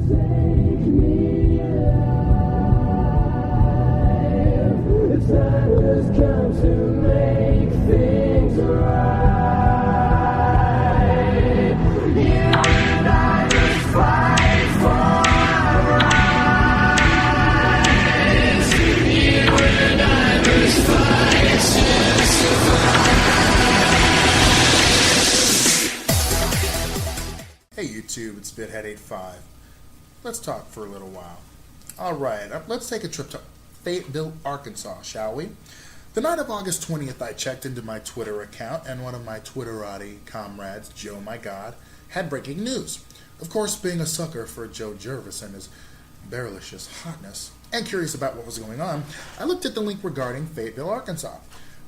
Hey YouTube, it's Bithead85. Let's talk for a little while. Alright, let's take a trip to Fayetteville, Arkansas, shall we? The night of August 20th, I checked into my Twitter account, and one of my Twitterati comrades, Joe My God, had breaking news. Of course, being a sucker for Joe Jervis and his bearlicious hotness, and curious about what was going on, I looked at the link regarding Fayetteville, Arkansas.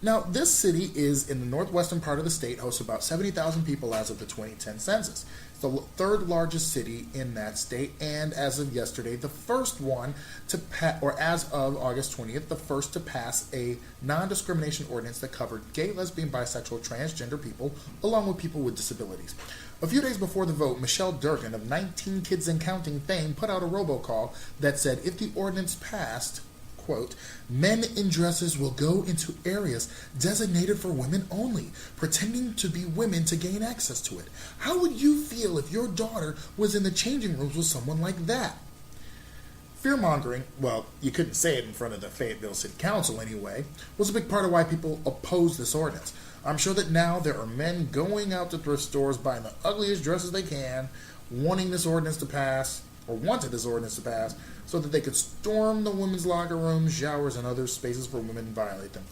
Now, this city is in the northwestern part of the state, hosts about 70,000 people as of the 2010 census. It's the third largest city in that state, and as of yesterday, the first one to as of August 20th, the first to pass a non-discrimination ordinance that covered gay, lesbian, bisexual, transgender people, along with people with disabilities. A few days before the vote, Michelle Durkin of 19 Kids and Counting fame put out a robocall that said if the ordinance passed, quote, men in dresses will go into areas designated for women only, pretending to be women to gain access to it. How would you feel if your daughter was in the changing rooms with someone like that? Fear-mongering, well, you couldn't say it in front of the Fayetteville City Council anyway, was a big part of why people oppose this ordinance. I'm sure that now there are men going out to thrift stores buying the ugliest dresses they can, wanting this ordinance to pass, or wanted this ordinance to pass, so that they could storm the women's locker rooms, showers, and other spaces for women and violate them.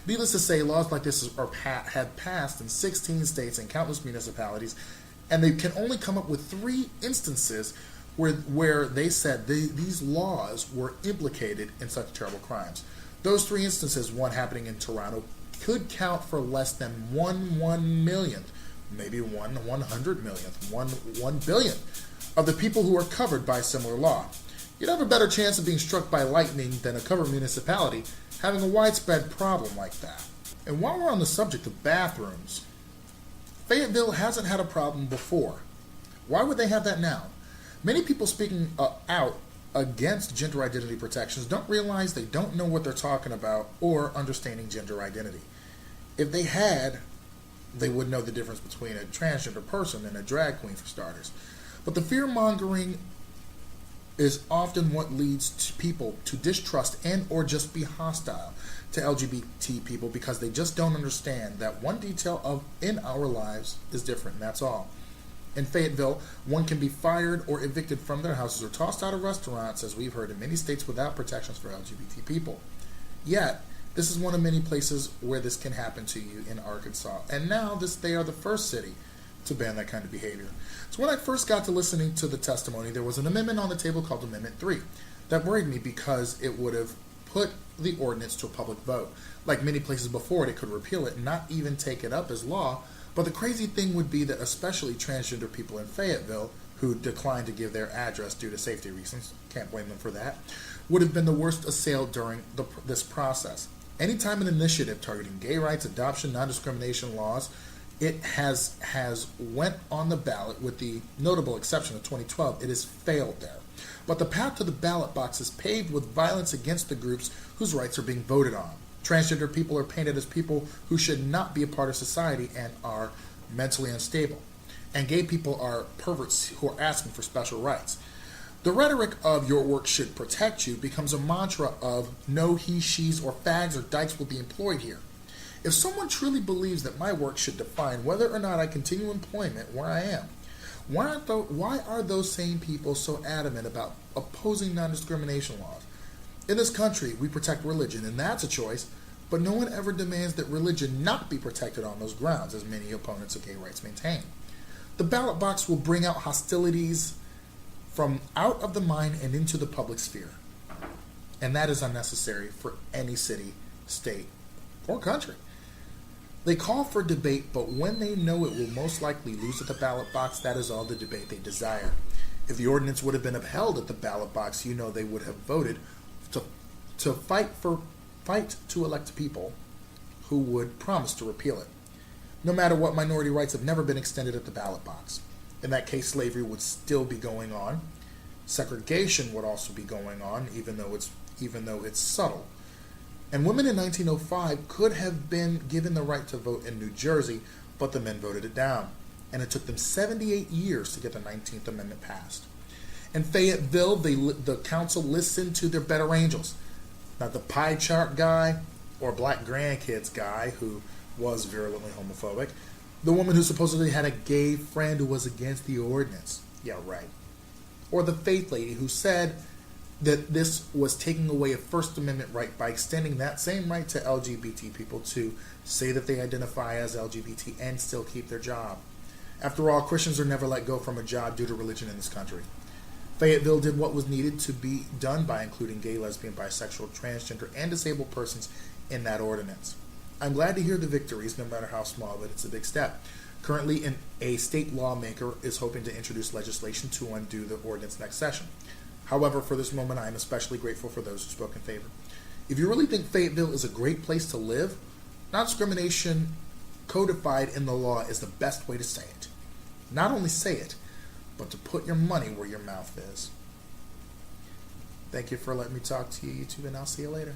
Needless to say, laws like this had passed in 16 states and countless municipalities, and they can only come up with 3 instances where they said these laws were implicated in such terrible crimes. Those 3 instances, one happening in Toronto, could count for less than 1 millionth, maybe 100 millionth, 1 billionth of the people who are covered by a similar law. You'd have a better chance of being struck by lightning than a covered municipality having a widespread problem like that. And while we're on the subject of bathrooms, Fayetteville hasn't had a problem before. Why would they have that now? Many people speaking out against gender identity protections don't realize they don't know what they're talking about or understanding gender identity. If they had, they would know the difference between a transgender person and a drag queen, for starters. But the fear-mongering is often what leads to people to distrust and or just be hostile to LGBT people because they just don't understand that one detail in our lives is different, and that's all. In Fayetteville, one can be fired or evicted from their houses or tossed out of restaurants, as we've heard in many states, without protections for LGBT people. Yet, this is one of many places where this can happen to you in Arkansas, and now they are the first city to ban that kind of behavior. So when I first got to listening to the testimony, there was an amendment on the table called Amendment 3 that worried me because it would have put the ordinance to a public vote. Like many places before it could repeal it and not even take it up as law. But the crazy thing would be that especially transgender people in Fayetteville, who declined to give their address due to safety reasons, can't blame them for that, would have been the worst assailed during this process. Anytime an initiative targeting gay rights, adoption, non-discrimination laws, it has went on the ballot, with the notable exception of 2012. It has failed there. But the path to the ballot box is paved with violence against the groups whose rights are being voted on. Transgender people are painted as people who should not be a part of society and are mentally unstable. And gay people are perverts who are asking for special rights. The rhetoric of your work should protect you becomes a mantra of no he, she's, or fags or dykes will be employed here. If someone truly believes that my work should define whether or not I continue employment where I am, why are those same people so adamant about opposing non-discrimination laws? In this country, we protect religion, and that's a choice, but no one ever demands that religion not be protected on those grounds, as many opponents of gay rights maintain. The ballot box will bring out hostilities from out of the mind and into the public sphere, and that is unnecessary for any city, state, or country. They call for debate, but when they know it will most likely lose at the ballot box, that is all the debate they desire. If the ordinance would have been upheld at the ballot box, you know they would have voted to fight to elect people who would promise to repeal it. No matter what, minority rights have never been extended at the ballot box. In that case, slavery would still be going on. Segregation would also be going on, even though it's subtle. And women in 1905 could have been given the right to vote in New Jersey, but the men voted it down. And it took them 78 years to get the 19th Amendment passed. In Fayetteville, the council listened to their better angels. Not the pie chart guy or black grandkids guy who was virulently homophobic. The woman who supposedly had a gay friend who was against the ordinance. Yeah, right. Or the faith lady who said that this was taking away a First Amendment right by extending that same right to LGBT people to say that they identify as LGBT and still keep their job. After all, Christians are never let go from a job due to religion in this country. Fayetteville did what was needed to be done by including gay, lesbian, bisexual, transgender, and disabled persons in that ordinance. I'm glad to hear the victories, no matter how small, but it's a big step. Currently, a state lawmaker is hoping to introduce legislation to undo the ordinance next session. However, for this moment, I am especially grateful for those who spoke in favor. If you really think Fayetteville is a great place to live, non-discrimination codified in the law is the best way to say it. Not only say it, but to put your money where your mouth is. Thank you for letting me talk to you, YouTube, and I'll see you later.